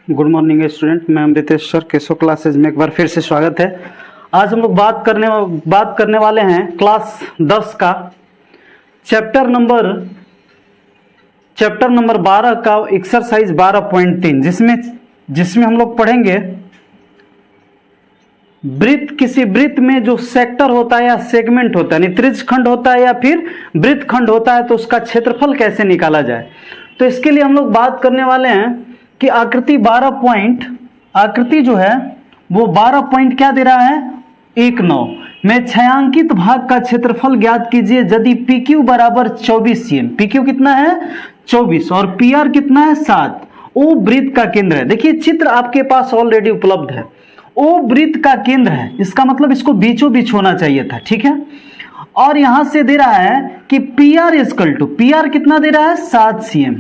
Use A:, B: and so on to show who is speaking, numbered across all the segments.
A: Good morning student, मैं Amritesh sir Keshav classes में एक बार फिर से स्वागत है। आज हम लोग बात करने वाले हैं क्लास 10 का चैप्टर नंबर 12 का एक्सरसाइज 12.3 जिसमें हम लोग पढ़ेंगे वृत्त। किसी वृत्त में जो सेक्टर होता है या सेगमेंट होता है, यानी त्रिज्यखंड होता है या फिर वृत्तखंड होता है, तो उसका क्षेत्रफल कैसे निकाला जाए। तो इसके लिए हम लोग बात करने वाले हैं कि आकृति जो है वो 12 पॉइंट क्या दे रहा है, 1/9 में छायांकित भाग का क्षेत्रफल ज्ञात कीजिए यदि PQ बराबर 24 cm। PQ कितना है 24 और PR कितना है 7। ओ वृत्त का केंद्र है। देखिए चित्र आपके पास ऑलरेडी उपलब्ध है। ओ वृत्त का केंद्र है, इसका मतलब इसको बीचों बीच होना चाहिए था, ठीक है। और यहां से दे रहा है कि PR कितना दे रहा है 7 cm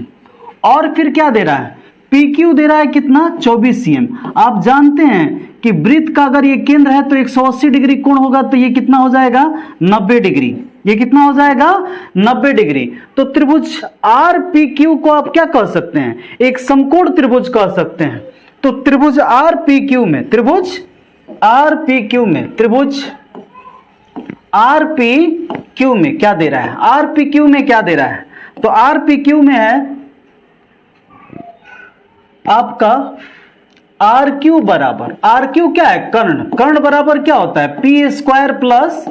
A: और फिर क्या दे रहा है PQ दे रहा है कितना 24 cm। आप जानते हैं कि वृत्त का अगर ये केंद्र है तो 180 डिग्री कोण होगा, तो ये कितना हो जाएगा 90 डिग्री। ये कितना हो जाएगा 90 डिग्री। तो त्रिभुज RPQ को आप क्या कह सकते हैं, एक समकोण त्रिभुज कह सकते हैं। तो त्रिभुज RPQ में क्या दे रहा है, RPQ में क्या दे रहा है, तो RPQ में है आपका RQ बराबर, RQ क्या है कर्ण बराबर क्या होता है P² plus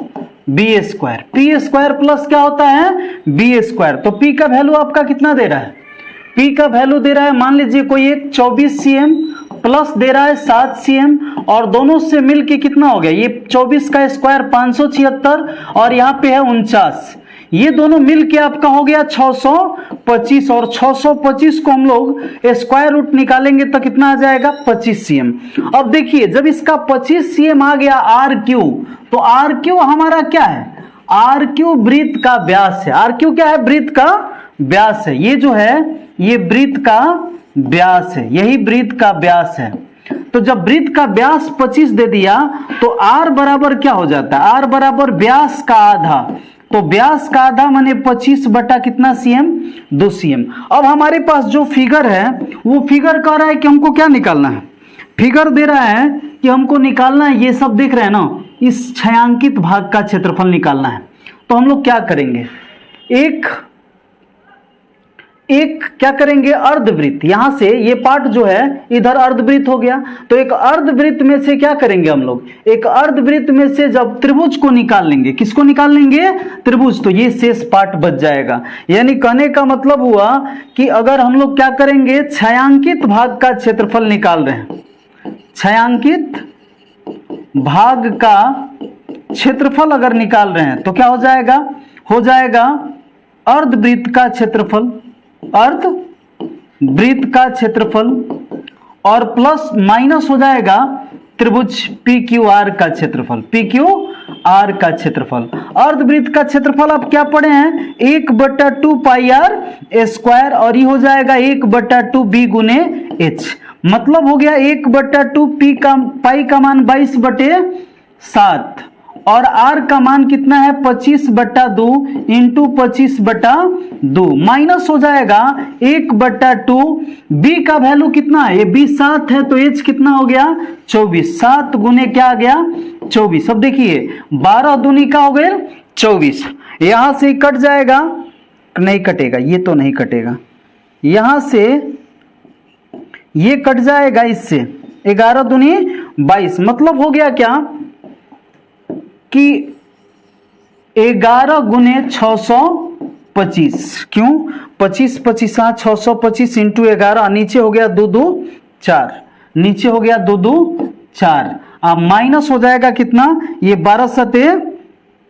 A: B²। P² plus क्या होता है B²। तो P का वैल्यू आपका कितना दे रहा है, P का वैल्यू दे रहा है, मान लीजिए कोई एक 24 cm प्लस दे रहा है 7 cm और दोनों से मिलके कितना हो गया, ये 24 का स्क्वायर 576 और यहाँ पे है 49, ये दोनों मिलके आपका हो गया 625 और 625 को हम लोग स्क्वायर रूट निकालेंगे तो कितना आ जाएगा 25 cm। अब देखिए जब इसका 25 cm आ गया RQ, तो RQ हमारा क्या है, RQ वृत्त का व्यास है। RQ क्या है, वृत्त का व्यास है। ये जो है ये वृत्त का व्यास है, यही वृत्त का व्यास है। तो जब वृत्त का व्यास 25 दे दिया तो R बराबर क्या हो जाता है, R बराबर व्यास का आधा। तो व्यास का आधा माने 25 बटा कितना cm 2 cm। अब हमारे पास जो फिगर है वो फिगर कह रहा है कि हमको क्या निकालना है, फिगर दे रहा है कि हमको निकालना है, ये सब देख रहे हैं ना, इस छायांकित भाग का क्षेत्रफल निकालना है। तो हम लोग क्या करेंगे, एक क्या करेंगे अर्धवृत्त, यहां से ये पार्ट जो है इधर अर्धवृत्त हो गया, तो एक अर्धवृत्त में से क्या करेंगे हम लोग, एक अर्धवृत्त में से जब त्रिभुज को निकाल लेंगे, किसको निकाल लेंगे त्रिभुज, तो ये शेष पार्ट बच जाएगा। यानी कहने का मतलब हुआ कि अगर हम लोग क्या करेंगे छायांकित भाग का क्षेत्रफल निकाल रहे हैं, छायांकित भाग का क्षेत्रफल अगर निकाल रहे हैं तो क्या हो जाएगा अर्धवृत्त का क्षेत्रफल, अर्धवृत्त का क्षेत्रफल और प्लस माइनस हो जाएगा त्रिभुज PQR का क्षेत्रफल, PQR का क्षेत्रफल। अर्धवृत्त का क्षेत्रफल आप क्या पढ़े हैं 1/2 πr² और ये हो जाएगा 1/2 B गुने H। मतलब हो गया 1/2 पाई का मान 22/7 और R का मान कितना है 25/2 इंटू 25/2 माइनस हो जाएगा 1/2। B का वैल्यू कितना है, ये B 7 है तो H कितना हो गया 24, 7 गुने क्या आ गया 24। अब देखिए 12 दूनी का हो गया 24, यहां से कट जाएगा, नहीं कटेगा, ये तो नहीं कटेगा, यहां से ये कट जाएगा, इससे 11 दूनी 22। मतलब हो गया क्या कि 11 गुने 625, क्यों 25 25 625 इंटू 11, नीचे हो गया 2 2 4, नीचे हो गया 2 2 4, अब माइनस हो जाएगा कितना, ये 12 सते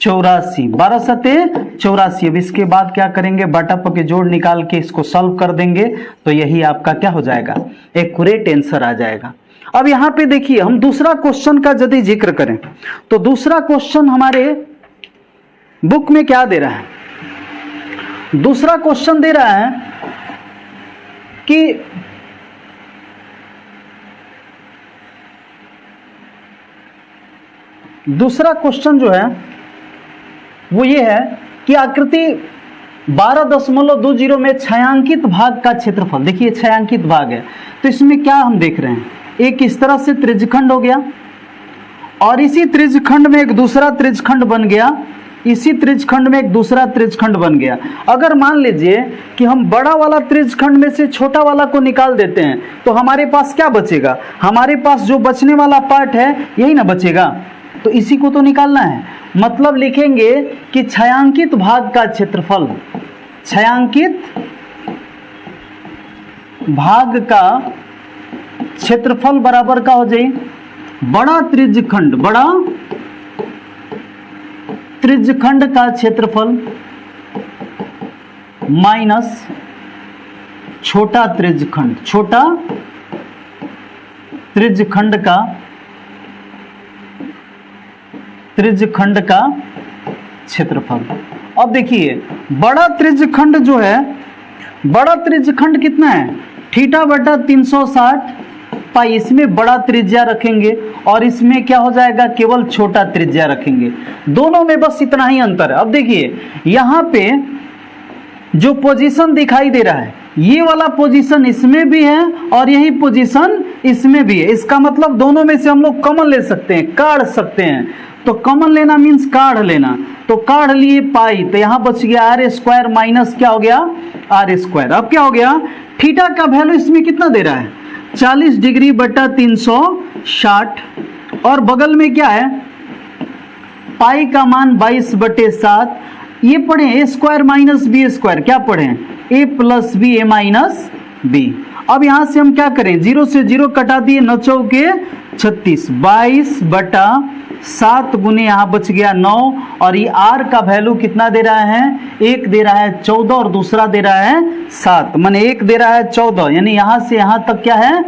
A: 84, 12 सते 84। अब इसके बाद क्या करेंगे बटा के जोड़ निकाल के इसको सॉल्व कर देंगे तो यही आपका क्या हो जाएगा एक्यूरेट आंसर आ जाएगा। अब यहां पे देखिए हम दूसरा क्वेश्चन का यदि जिक्र करें तो दूसरा क्वेश्चन हमारे बुक में क्या दे रहा है, दूसरा क्वेश्चन दे रहा है कि दूसरा क्वेश्चन जो है वो ये है कि आकृति 12.20 में छायांकित भाग का क्षेत्रफल, देखिए छायांकित भाग है, तो इसमें क्या हम देख रहे हैं, एक इस तरह से त्रिज्यखंड हो गया और इसी त्रिज्यखंड में एक दूसरा त्रिज्यखंड बन गया, इसी त्रिज्यखंड में एक दूसरा त्रिज्यखंड बन गया। अगर मान लीजिए कि हम बड़ा वाला त्रिज्यखंड में से छोटा वाला को निकाल देते हैं तो हमारे पास क्या बचेगा, हमारे पास जो बचने वाला पार्ट है यही ना बचेगा, तो इसी को तो निकालना है। मतलब लिखेंगे कि छायांकित भाग का क्षेत्रफल, छायांकित भाग का क्षेत्रफल बराबर का हो जाए बड़ा त्रिज्यखंड, बड़ा त्रिज्यखंड का क्षेत्रफल माइनस छोटा त्रिज्यखंड, छोटा त्रिज्यखंड का क्षेत्रफल। अब देखिए बड़ा त्रिज्यखंड जो है, बड़ा त्रिज्यखंड कितना है, थीटा बटा 360 पाई, इसमें बड़ा त्रिज्या रखेंगे और इसमें क्या हो जाएगा, केवल छोटा त्रिज्या रखेंगे। दोनों में बस इतना ही अंतर है। अब देखिए यहाँ पे जो पोजीशन दिखाई दे रहा है, ये वाला पोजीशन इसमें भी है और यही पोजीशन इसमें भी है। इसका मतलब दोनों में से हम लोग कॉमन ले सकते हैं, काढ़ सकते हैं। तो कॉमन लेना मीन्स काढ़ लेना, तो काढ़ लिए पाई, तो यहाँ बच गया आर स्क्वायर माइनस क्या हो गया, आर स्क्वायर। अब क्या हो गया, थीटा का वैल्यू इसमें कितना दे रहा है, 40 डिग्री बटा 360 और बगल में क्या है, पाई का मान 22/7। ये पढ़े ए स्क्वायर माइनस बी स्क्वायर, क्या पढ़े, ए प्लस बी ए माइनस बी। अब यहां से हम क्या करें, 0 से 0 कटा दिए, 9 चौके 36, 22/7 गुने यहाँ बच गया 9 और ये आर का वैल्यू कितना दे रहा है, एक दे रहा है 14 और दूसरा दे रहा है 7, माने एक दे रहा है 14, यानी यहाँ से यहाँ तक क्या है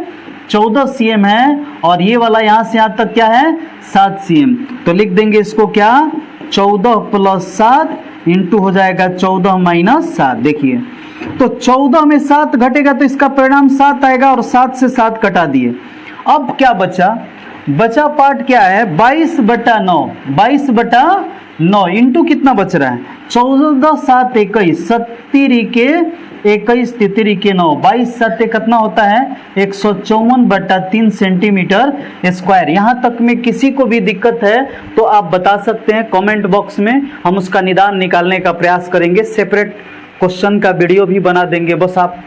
A: 14 cm है और ये वाला यहाँ से यहाँ तक क्या है 7 cm। तो लिख देंगे इसको क्या, 14 + 7 इंटू हो जाएगा 14 - 7। देखिए तो 14 में 7 घटेगा तो इसका परिणाम 7 आएगा और 7 से 7 कटा दिए। अब क्या बचा, बचा पार्ट क्या है, 22/9, 22/9 इंटू कितना बच रहा है, 14 7 21, 70 के 21 तितरी के 9, 22 7 कितना होता है 154/3 सेंटीमीटर स्क्वायर। यहाँ तक में किसी को भी दिक्कत है तो आप बता सकते हैं कमेंट बॉक्स में, हम उसका निदान निकालने का प्रयास करेंगे। सेपरेट क्वेश्चन का वीडियो भी बना देंगे, बस आप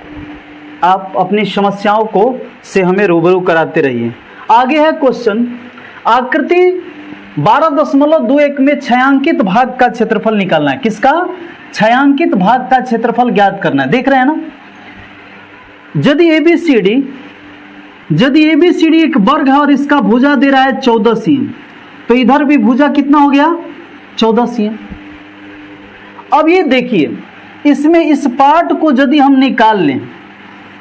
A: अपनी समस्याओं को से हमें रूबरू कराते रहिए। आगे है क्वेश्चन, आकृति 12.21 में छायांकित भाग का क्षेत्रफल निकालना है। किसका, छायांकित भाग का क्षेत्रफल ज्ञात करना है। देख रहे हैं ना, यदि एबीसीडी एक वर्ग है और इसका भुजा दे रहा है 14 cm, तो इधर भी भुजा कितना हो गया 14 cm। अब ये देखिए, इसमें इस पार्ट को यदि हम निकाल लें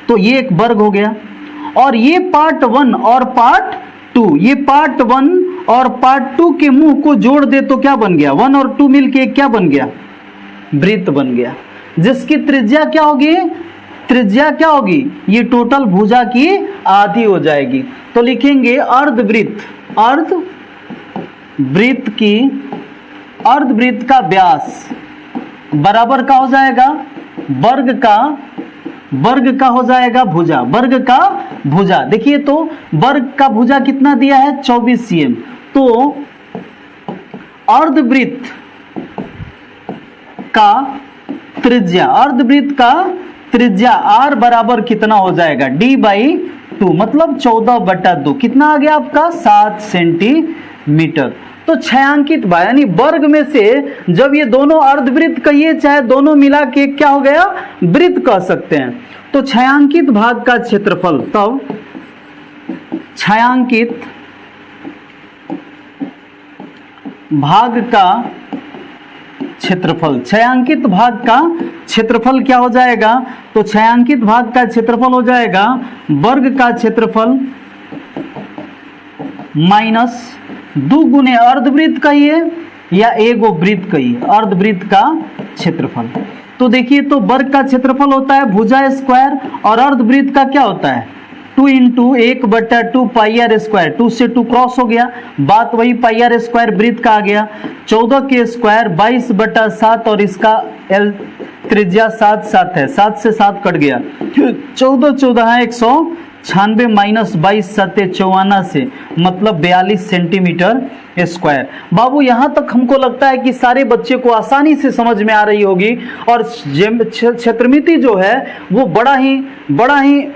A: तो ये एक वर्ग हो गया और ये पार्ट 1 और पार्ट 2, ये पार्ट 1 और पार्ट 2 के मुंह को जोड़ दे तो क्या बन गया, 1 और 2 मिलके क्या बन गया, वृत्त बन गया, जिसकी त्रिज्या क्या होगी, त्रिज्या क्या होगी, ये टोटल भुजा की आधी हो जाएगी। तो लिखेंगे अर्धवृत्त, अर्धवृत्त का व्यास बराबर का हो जाएगा वर्ग का हो जाएगा भुजा, वर्ग का भुजा। देखिए तो वर्ग का भुजा कितना दिया है 24 cm, तो अर्धवृत्त का त्रिज्या r बराबर कितना हो जाएगा d/2, मतलब 14/2, कितना आ गया आपका 7 सेंटीमीटर। तो छायांकित भाग यानी वर्ग में से जब ये दोनों अर्धवृत्त कहिए चाहे दोनों मिला के क्या हो गया, वृत्त कह सकते हैं। तो छायांकित भाग का क्षेत्रफल, तब छायांकित भाग का क्षेत्रफल, छायांकित भाग का क्षेत्रफल क्या हो जाएगा, तो छायांकित भाग का क्षेत्रफल हो जाएगा वर्ग का क्षेत्रफल माइनस 2 गुने अर्धवृत्त कहिए या एगो वृत्त कहिए, अर्धवृत्त का क्षेत्रफल। तो देखिए तो वर्ग का क्षेत्रफल होता है भुजा स्क्वायर और अर्धवृत्त का क्या होता है 2 × 1/2 πr स्क्वायर, 2 से 2 क्रॉस हो गया, बात वही πr स्क्वायर वृत्त का आ गया, 14 के स्क्वायर 22/7 और इसका त्रिज्या 7 7 है, 7 से 7 कट गया, 14 14 है 196 माइनस 22 7 54 से मतलब 42 सेंटीमीटर स्क्वायर। बाबू यहाँ तक हमको लगता है कि सारे बच्चे को आसानी से समझ में आ रही होगी, और क्षेत्रमिति जो है वो बड़ा ही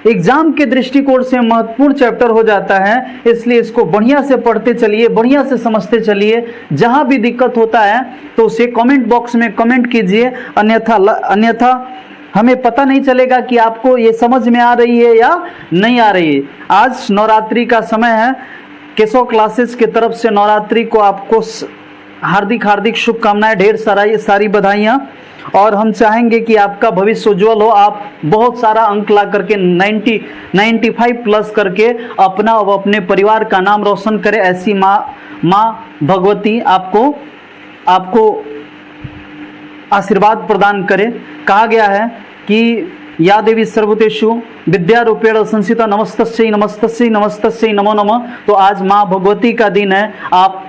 A: एग्जाम के दृष्टिकोण से महत्वपूर्ण चैप्टर हो जाता है, इसलिए इसको बढ़िया से पढ़ते चलिए, बढ़िया से समझते चलिए। जहाँ भी दिक्कत होता है तो उसे कमेंट बॉक्स में कमेंट कीजिए, अन्यथा हमें पता नहीं चलेगा कि आपको ये समझ में आ रही है या नहीं आ रही है। आज नवरात्रि का समय है, केशव क्लासेस की तरफ से नवरात्रि को आपको हार्दिक शुभकामनाएं, ढेर सारी बधाइयाँ, और हम चाहेंगे कि आपका भविष्य उज्जवल हो, आप बहुत सारा अंक ला करके 95 प्लस करके अपना और अपने परिवार का नाम रोशन करें। ऐसी माँ भगवती आपको आशीर्वाद प्रदान करे। कहा गया है कि या देवी सर्वभूतेषु विद्यारूपेण संस्थिता नमस्तस्यै नमस्तस्यै नमस्तस्यै नमो नमः। तो आज माँ भगवती का दिन है, आप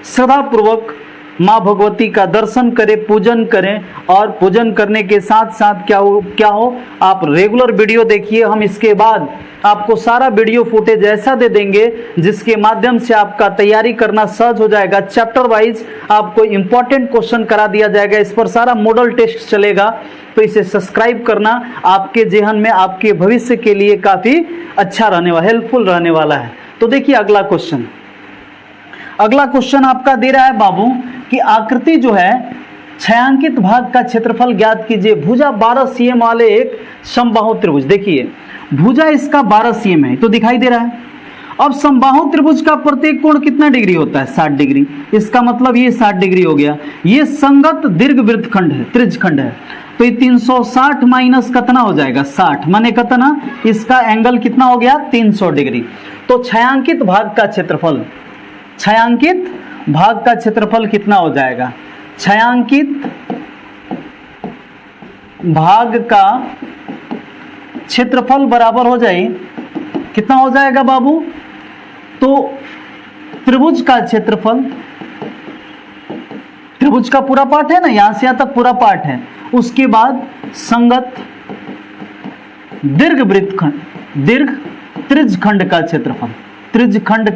A: श्रद्धापूर्वक माँ भगवती का दर्शन करें, पूजन करें, और पूजन करने के साथ साथ क्या हो आप रेगुलर वीडियो देखिए। हम इसके बाद आपको सारा वीडियो फुटेज ऐसा दे देंगे जिसके माध्यम से आपका तैयारी करना सहज हो जाएगा। चैप्टर वाइज आपको इंपॉर्टेंट क्वेश्चन करा दिया जाएगा, इस पर सारा मॉडल टेस्ट चलेगा। तो इसे सब्सक्राइब करना आपके जेहन में, आपके भविष्य के लिए काफ़ी अच्छा रहने वाला, हेल्पफुल रहने वाला है। तो देखिए अगला क्वेश्चन आपका दे रहा है बाबू कि आकृति जो है छायांकित भाग का क्षेत्रफल ज्ञात कीजिए। भुजा 12 cm वाले एक समबाहु त्रिभुज, देखिए भुजा इसका 12 cm है तो दिखाई दे रहा है। अब समबाहु त्रिभुज का प्रत्येक कोण कितना डिग्री होता है? 60 डिग्री। इसका मतलब ये 60 डिग्री हो गया। ये संगत दीर्घ वृत्तखंड है, त्रिज्यखंड है, तो ये 360 माइनस कितना हो जाएगा? 60 माने कितना? इसका एंगल कितना हो गया? 300 डिग्री। तो छायांकित भाग का क्षेत्रफल कितना हो जाएगा? छायांकित भाग का क्षेत्रफल बराबर हो जाए कितना हो जाएगा बाबू? तो त्रिभुज का क्षेत्रफल, त्रिभुज का पूरा पार्ट है ना, यहां से यहां तक पूरा पार्ट है, उसके बाद संगत दीर्घ वृत्तखंड, दीर्घ त्रिज्यखंड का क्षेत्रफल, त्रिज्यखंड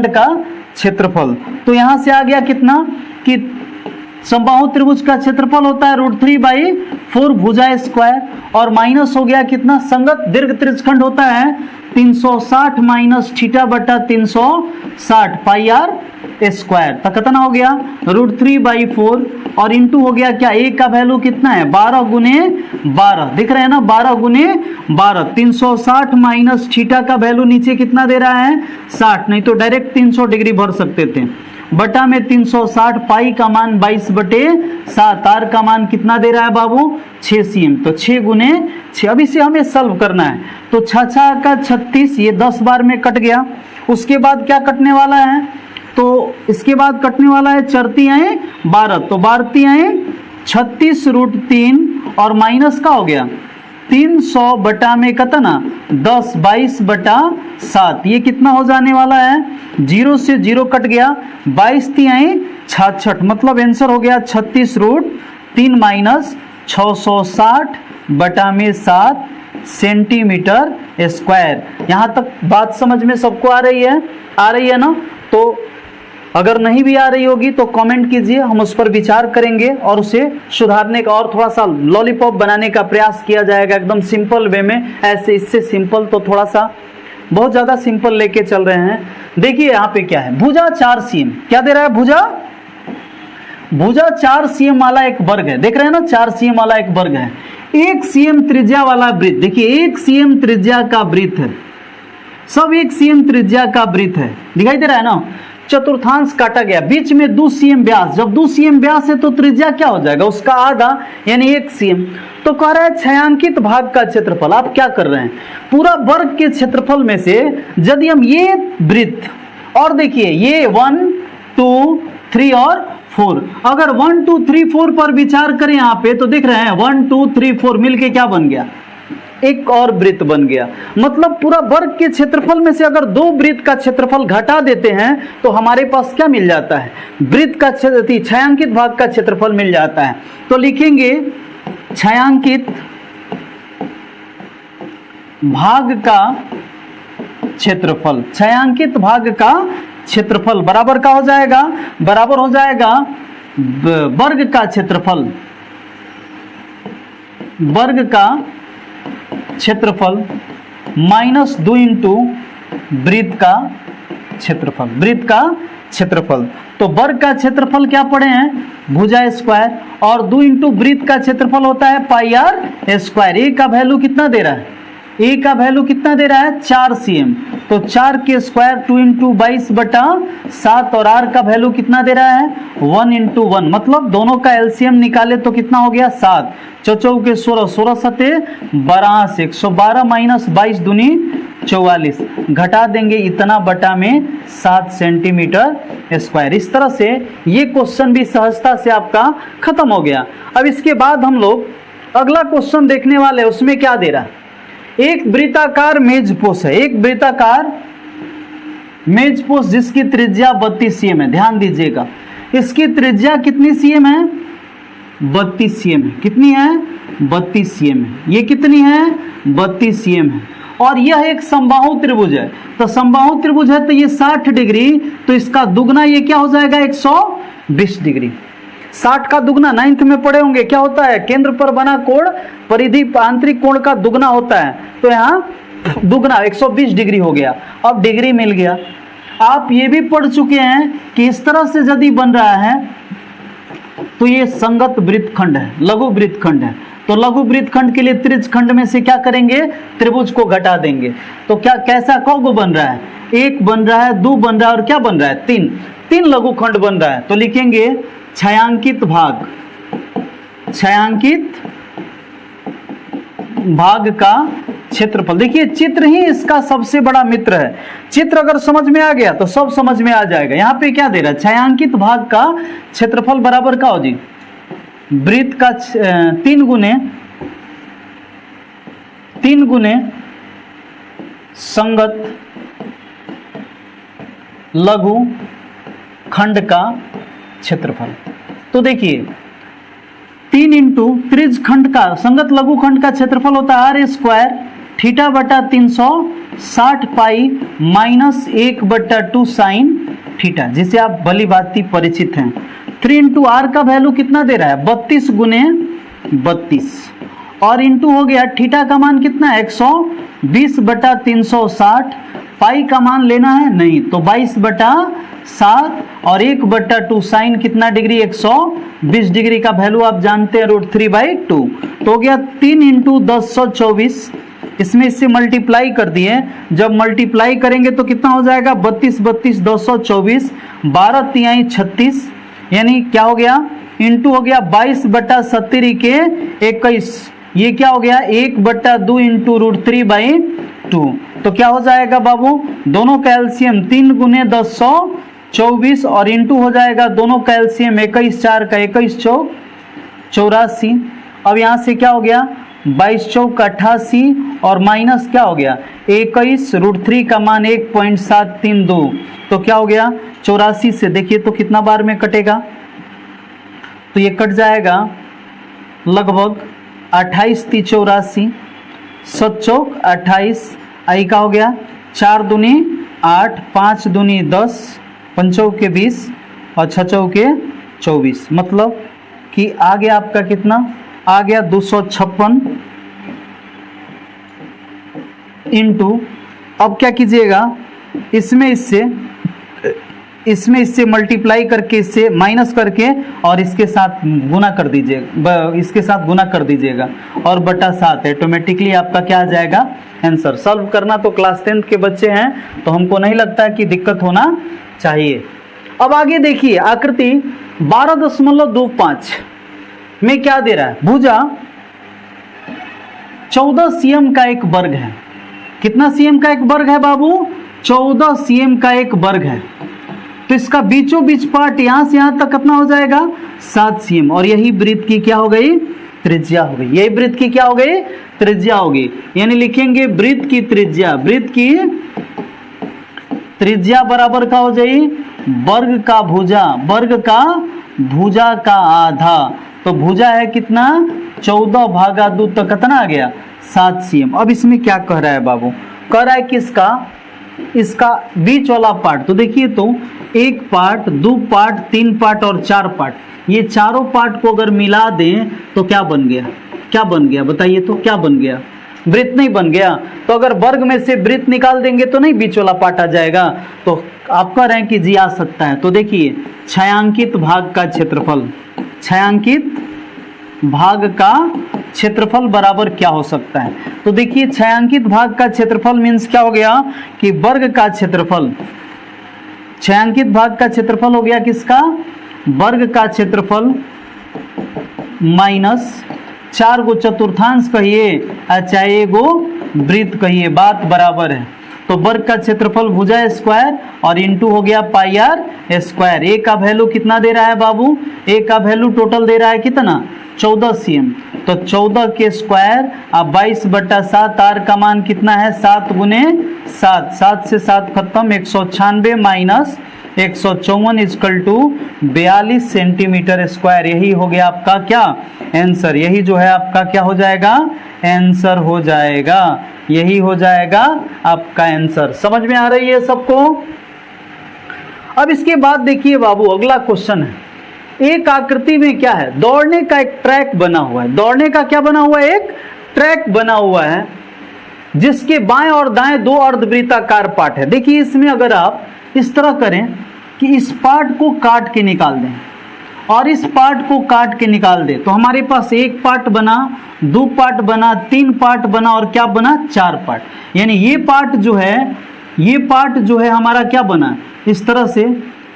A: का क्षेत्रफल। तो यहां से आ गया कितना कि समबाहु त्रिभुज का क्षेत्रफल होता है √3/4 भुजा स्क्वायर, और माइनस हो गया कितना? संगत दीर्घ त्रिज्यखंड होता है 360 माइनस थीटा बटा 360 पाई r स्क्वायर। तो कितना हो गया? √3/4 और इंटू हो गया क्या? a का वैल्यू कितना है? 12 गुने 12, दिख रहे हैं ना, 12 गुने 12। 360 माइनस थीटा का वैल्यू नीचे कितना दे रहा है? 60, नहीं तो डायरेक्ट 300 डिग्री भर सकते थे। बटा में 360, पाई का मान 22/7, आर का मान कितना दे रहा है बाबू? 6 cm। तो 6 गुने 6। अब इसे हमें सॉल्व करना है। तो 6 का 36, ये 10 बार में कट गया। उसके बाद क्या कटने वाला है? तो इसके बाद कटने वाला है 4 आए 12, तो 12 आए 36 √3 और माइनस का हो गया 300 बटा में कितना? 10, 22/7। ये कितना हो जाने वाला है? 0 से 0 कट गया, 22 आए 66, मतलब आंसर हो गया 36 √3 माइनस 660 बटा में 7 सेंटीमीटर स्क्वायर। यहाँ तक बात समझ में सबको आ रही है ना? तो अगर नहीं भी आ रही होगी तो कमेंट कीजिए, हम उस पर विचार करेंगे और उसे सुधारने का और थोड़ा सा लॉलीपॉप बनाने का प्रयास किया जाएगा एकदम सिंपल वे में। ऐसे इससे सिंपल तो थोड़ा सा बहुत ज़्यादा सिंपल लेके चल रहे हैं। देखिए यहाँ पे क्या है, भुजा 4 cm, क्या दे रहा है? भुजा 4 cm वाला एक वर्ग है, देख रहे हैं ना, 4 cm वाला एक वर्ग है। 1 cm त्रिज्या वाला वृत्त, देखिए 1 cm त्रिज्या का वृत्त है, सब 1 cm त्रिज्या का वृत्त है, दिखाई दे रहा है ना। चतुर्थांश काटा गया, बीच में 2 cm व्यास, जब 2 cm व्यास है तो त्रिज्या क्या हो जाएगा? उसका आधा, यानी 1 cm। तो कह रहा है छायांकित भाग का क्षेत्रफल। आप क्या कर रहे हैं? पूरा वर्ग के क्षेत्रफल में से यदि हम ये वृत्त, और देखिए ये 1 2 3 और 4, अगर 1 2 3 4 पर विचार करें यहाँ पे तो देख रहे हैं 1 2 3 4 मिलके क्या बन गया? एक और वृत्त बन गया। मतलब पूरा वर्ग के क्षेत्रफल में से अगर 2 वृत्त का क्षेत्रफल घटा देते हैं तो हमारे पास क्या मिल जाता है, वृत्त का छायांकित भाग का क्षेत्रफल मिल जाता है। तो लिखेंगे छायांकित भाग का क्षेत्रफल, छायांकित भाग का क्षेत्रफल बराबर का हो जाएगा, बराबर हो जाएगा वर्ग का क्षेत्रफल, वर्ग का क्षेत्रफल माइनस 2 इंटू वृत्त का क्षेत्रफल, वृत्त का क्षेत्रफल। तो वर्ग का क्षेत्रफल क्या पढ़े हैं, भुजा स्क्वायर, और 2 इंटू वृत्त का क्षेत्रफल होता है पाई आर स्क्वायर। ए का वैल्यू कितना दे रहा है, ए का वैल्यू कितना दे रहा है 4 cm, तो 4 के स्क्वायर 2 इंटू 22/7, और आर का वैल्यू कितना दे रहा है 1 इंटू 1, मतलब दोनों का एलसीएम निकाले तो कितना हो गया 7, 4 के 16, 16 सते 12, 112 माइनस 22 दूनी 44, घटा देंगे इतना बटा में 7 सेंटीमीटर स्क्वायर। इस तरह से ये क्वेश्चन भी सहजता से आपका खत्म हो गया। अब इसके बाद हम लोग अगला क्वेश्चन देखने वाले, उसमें क्या दे रहा है, एक वृत्ताकार मेजपोश है, एक वृत्ताकार मेजपोश जिसकी त्रिज्या 32 cm है। ध्यान दीजिएगा, इसकी त्रिज्या कितनी cm है, 32 cm है। कितनी है 32 cm है। ये कितनी है 32 cm है, और यह एक समबाहु त्रिभुज है। तो समबाहु त्रिभुज है तो ये 60 डिग्री, तो इसका दुगना ये क्या हो जाएगा 120 डिग्री। 60 का दुगना 9th में पढ़े होंगे, क्या होता है, केंद्र पर बना कोण परिधि आंतरिक कोण का दुगना होता है। तो यहाँ दुगना 120 डिग्री हो गया। अब डिग्री मिल गया। आप ये भी पढ़ चुके हैं कि इस तरह से यदि बन रहा है तो ये संगत वृत्तखंड है, लघु वृत्तखंड है। तो लघु वृत्तखंड के लिए त्रिज्य खंड में से क्या करेंगे, त्रिभुज को घटा देंगे। तो क्या कैसा कौगो बन रहा है, 1 बन रहा है, 2 बन रहा है, और क्या बन रहा है 3 लघु खंड बन रहा है। तो लिखेंगे छायांकित भाग, छायांकित भाग का क्षेत्रफल। देखिए चित्र ही इसका सबसे बड़ा मित्र है। चित्र अगर समझ में आ गया तो सब समझ में आ जाएगा। यहाँ पे क्या दे रहा है, छायांकित भाग का क्षेत्रफल बराबर का हो जी, वृत्त का 3 गुने संगत लघु खंड का क्षेत्रफल। तो देखिए 3 इंटू त्रिज्य खंड का, संगत लघु खंड का क्षेत्रफल होता है आर स्क्वायर थीटा बटा 360 पाई माइनस 1/2 साइन थीटा, जिसे आप भली भांति परिचित हैं। 3 इंटू आर का वैल्यू कितना दे रहा है 32 गुने 32, और इंटू हो गया थीटा का मान कितना है 120/360, पाई का मान लेना है नहीं, तो 22/7 और 1/2 साइन कितना डिग्री 120 डिग्री का वैल्यू आप जानते हैं √3/2। तो हो गया 3 इंटू 1024, इसमें इससे मल्टीप्लाई कर दिए। जब मल्टीप्लाई करेंगे तो कितना हो जाएगा 32 32 224, 12 तिहाई 36, यानी क्या हो गया इंटू हो गया 22/70 के 21, ये क्या हो गया 1/2 इंटू √3/2। तो क्या हो जाएगा बाबू, दोनों का एलसीएम 3 गुने 1024 और इंटू हो जाएगा दोनों का एलसीएम 21 4 का 21 चौक 84। अब यहाँ से क्या हो गया 22 चौक 88 और माइनस क्या हो गया 21 √3 का मान 1.732, तो क्या हो गया 84 से देखिए तो कितना बार में कटेगा, तो ये कट जाएगा लगभग 28 × 84, 7 चौक 28, आई का हो गया 4 दूनी 8, 5 दूनी 10, 5 चौके 20 और 6 चौके 24, मतलब कि आ गया आपका कितना आ गया 256 इंटू, अब क्या कीजिएगा इसमें इससे मल्टीप्लाई करके इससे माइनस करके और इसके साथ गुना कर दीजिएगा, इसके साथ गुना कर दीजिएगा और बटा 7 ऑटोमेटिकली आपका क्या आ जाएगा आंसर। सॉल्व करना तो क्लास 10th के बच्चे हैं तो हमको नहीं लगता है कि दिक्कत होना चाहिए। अब आगे देखिए आकृति 12.25 में क्या दे रहा है, भुजा 14 cm का एक वर्ग है। कितना cm का एक वर्ग है बाबू, 14 cm का एक वर्ग है। तो इसका बीचों बीच पार्ट यहां से यहां तक कितना हो जाएगा 7 cm, और यही वृत्त की क्या हो गई त्रिज्या हो गई। यही वृत्त की क्या हो गई? त्रिज्या हो गई। यानी लिखेंगे वृत्त की त्रिज्या, वृत्त की त्रिज्या बराबर का हो जाए वर्ग का भुजा, वर्ग का भुजा का आधा। तो भुजा है कितना? 14/2, तो कितना आ गया? 7 cm। अब इसमें क्या कह रहा है बाबू? कह रहा है कि इसका बीच वाला पार्ट, तो देखिए तो 1 पार्ट, 2 पार्ट, 3 पार्ट और 4 पार्ट, ये चारों पार्ट को अगर मिला दें तो क्या बन गया? क्या बन गया बताइए तो? क्या बन गया? वृत्त नहीं बन गया। तो अगर वर्ग में से वृत्त निकाल देंगे तो नहीं बीच वाला पार्ट आ जाएगा? तो आप कह रहे हैं कि जी आ सकता है। तो देखिए छायांकित भाग का क्षेत्रफल, छायांकित भाग का क्षेत्रफल बराबर क्या हो सकता है? तो देखिए छायांकित भाग का क्षेत्रफल मीन्स क्या हो गया कि वर्ग का क्षेत्रफल, छायांकित भाग का क्षेत्रफल हो गया किसका? वर्ग का क्षेत्रफल माइनस 4 गो चतुर्थांश कहिए चाहे गो वृत्त कहिए, बात बराबर है। तो वर्ग का क्षेत्रफल भुजा स्क्वायर और इंटू हो गया पाई आर स्क्वायर। ए का वैल्यू कितना दे रहा है बाबू? ए का वैल्यू टोटल दे रहा है कितना? 14 cm। तो 14 के स्क्वायर अब 22/7, आर का मान कितना है? 7 गुने 7, 7 से 7 खत्म, 196 minus 154 equal to 42 centimetre square. यही हो गया आपका क्या? आंसर। यही जो है आपका क्या हो जाएगा? आंसर हो जाएगा। यही हो जाएगा आपका आंसर। समझ में आ रही है सबको? अब इसके बाद देखिए बाबू अगला क्वेश्चन है। एक आकृति में क्या है? दौड़ने का एक ट्रैक बना हुआ है। दौड़ने का क्या बना हुआ है? एक ट्रैक बना हुआ है जिसके बाएं और दाएं 2 अर्धवृत्ताकार पार्ट है। देखिए इसमें अगर आप इस तरह करें कि इस पार्ट को काट के निकाल दें और इस पार्ट को काट के निकाल दें तो हमारे पास 1 पार्ट बना, 2 पार्ट बना, 3 पार्ट बना और क्या बना? 4 पार्ट। यानी ये पार्ट जो है हमारा क्या बना? इस तरह से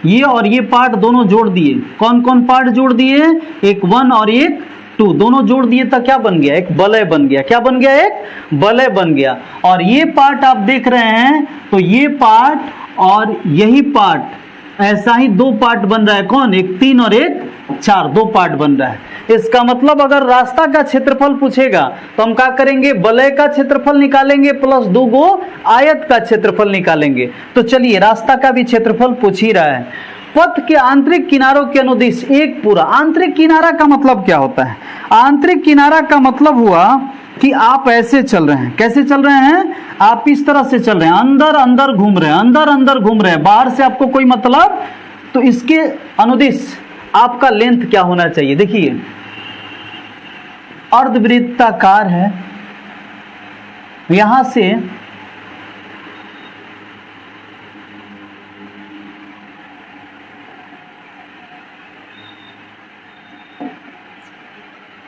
A: ये और ये पार्ट दोनों जोड़ दिए। कौन कौन पार्ट जोड़ दिए? एक 1 और एक 2, दोनों जोड़ दिए तो क्या बन गया? एक वलय बन गया। क्या बन गया? एक वलय बन गया। और ये पार्ट आप देख रहे हैं तो ये पार्ट और यही पार्ट ऐसा ही 2 पार्ट बन रहा है। कौन? एक 3 और एक 4, 2 पार्ट बन रहा है। इसका मतलब अगर रास्ता का क्षेत्रफल पूछेगा तो हम क्या करेंगे? वलय का क्षेत्रफल निकालेंगे प्लस 2 गो आयत का क्षेत्रफल निकालेंगे। तो चलिए रास्ता का भी क्षेत्रफल पूछ ही रहा है। पथ के आंतरिक किनारों के अनुदिश एक पूरा। आंतरिक किनारा का मतलब क्या होता है? आंतरिक किनारा का मतलब हुआ कि आप ऐसे चल रहे हैं। कैसे चल रहे हैं? आप इस तरह से चल रहे हैं, अंदर अंदर घूम रहे हैं, अंदर अंदर घूम रहे हैं, बाहर से आपको कोई मतलब। तो इसके अनुदिश आपका लेंथ क्या होना चाहिए? देखिए अर्धवृत्ताकार है, यहां से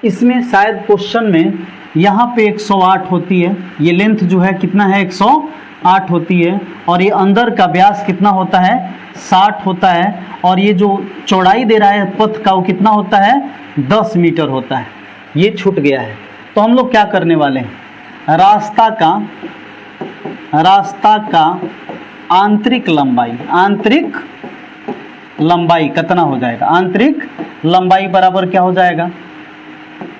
A: इसमें शायद क्वेश्चन में यहाँ पे 108 होती है। ये लेंथ जो है कितना है? 108 होती है। और ये अंदर का व्यास कितना होता है? 60 होता है। और ये जो चौड़ाई दे रहा है पथ का वो कितना होता है? 10 मीटर होता है। ये छूट गया है। तो हम लोग क्या करने वाले हैं? रास्ता का आंतरिक लंबाई कितना हो जाएगा? आंतरिक लंबाई बराबर क्या हो जाएगा?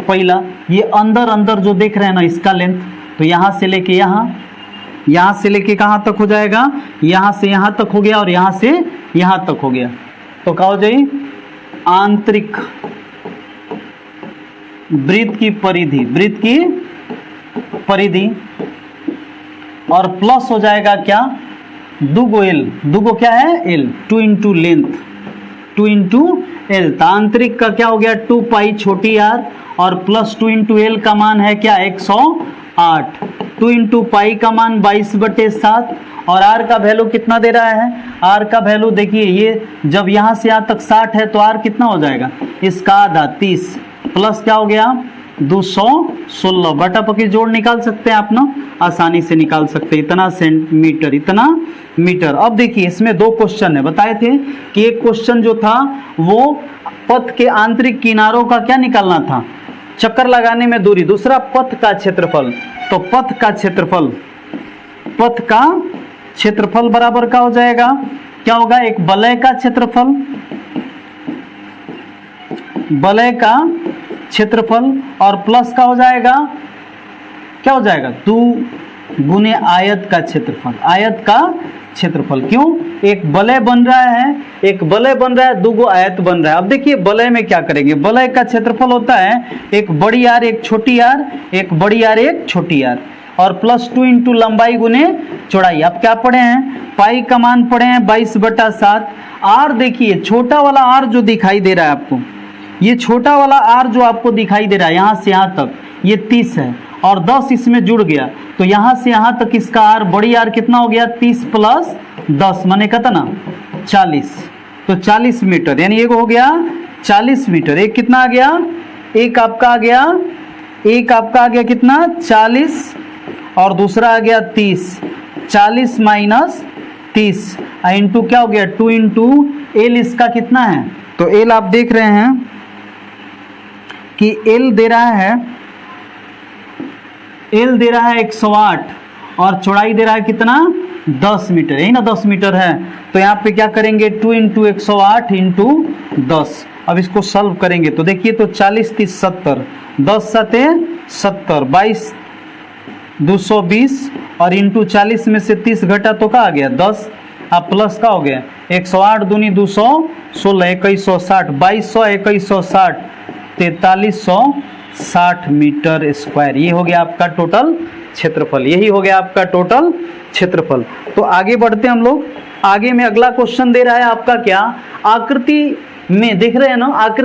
A: पहला ये अंदर अंदर जो देख रहे हैं ना इसका लेंथ, तो यहाँ से लेके यहाँ से लेके कहाँ तक हो जाएगा? यहाँ से यहाँ तक हो गया और यहाँ से यहाँ तक हो गया। तो क्या हो जाए? आंतरिक वृत्त की परिधि और प्लस हो जाएगा क्या? 2 गो एल। 2 गो क्या है? L. 2 into length, 2 into L. तो आंतरिक का क्या हो गया? 2 पाई छोटी आर और प्लस 2 इंटू एल का मान है क्या? 108। 2 इंटू पाई का मान 22/7 और आर का वैल्यू कितना दे रहा है? आर का वैल्यू देखिए ये जब यहाँ से यहाँ तक 60 है तो आर कितना हो जाएगा? इसका आधा 30 प्लस क्या हो गया? 216 बटा पकी जोड़ निकाल सकते हैं आप ना, आसानी से निकाल सकते हैं। इतना सेंटीमीटर, इतना मीटर। अब देखिए इसमें 2 क्वेश्चन है। बताए थे कि एक क्वेश्चन जो था वो पथ के आंतरिक किनारों का क्या निकालना था? चक्कर लगाने में दूरी। दूसरा पथ का क्षेत्रफल। तो पथ का क्षेत्रफल बराबर क्या हो जाएगा? क्या होगा? एक वलय का क्षेत्रफल, वलय का क्षेत्रफल और प्लस का हो जाएगा, क्या हो जाएगा 2 गुने आयत का क्षेत्रफल, आयत का क्षेत्रफल। क्यों, एक वलय बन रहा है, एक वलय बन रहा है, 2 गो आयत बन रहा है। अब देखिए वलय में क्या करेंगे, वलय का क्षेत्रफल होता है एक बड़ी आर एक छोटी आर, एक बड़ी आर एक छोटी आर, और +2 इंटू लंबाई गुने चौड़ाई। आप क्या पढ़े हैं, पाई का मान पढ़े हैं 22/7। आर देखिए छोटा वाला आर जो दिखाई दे रहा है आपको, ये छोटा वाला आर जो आपको दिखाई दे रहा है यहाँ से यहाँ तक, ये 30 है और 10 इसमें जुड़ गया, तो यहाँ से यहाँ तक इसका आर, बड़ी आर कितना हो गया 30 + 10 माने कितना 40, तो 40 मीटर, यानी एक हो गया 40 मीटर। एक कितना आ गया, एक आपका आ गया, एक आपका आ गया कितना 40 और दूसरा आ गया 30, 40 - 30 इंटू क्या हो गया 2 इंटू एल, इसका कितना है, तो एल आप देख रहे हैं कि एल दे रहा है, एल दे रहा है 108 और चौड़ाई दे रहा है कितना 10 मीटर, यही ना 10 मीटर है। तो यहाँ पे क्या करेंगे 2 इंटू 108 इंटू 10। अब इसको सॉल्व करेंगे तो देखिए, तो 40 × 30 = 70, 10 × 7 = 70, 22 220 और इंटू 40 में से 30 घटा तो क्या आ गया 10, अब प्लस का हो गया 108 दूनी 216, 2160, 2200 2160, 4360 मीटर स्क्वायर। ये हो गया आपका टोटल क्षेत्रफल, यही हो गया आपका टोटल क्षेत्रफल। तो आगे बढ़ते हैं हम लोग, आगे में अगला क्वेश्चन दे रहा है आपका क्या, आकृति में देख रहे हैं ना, आकृति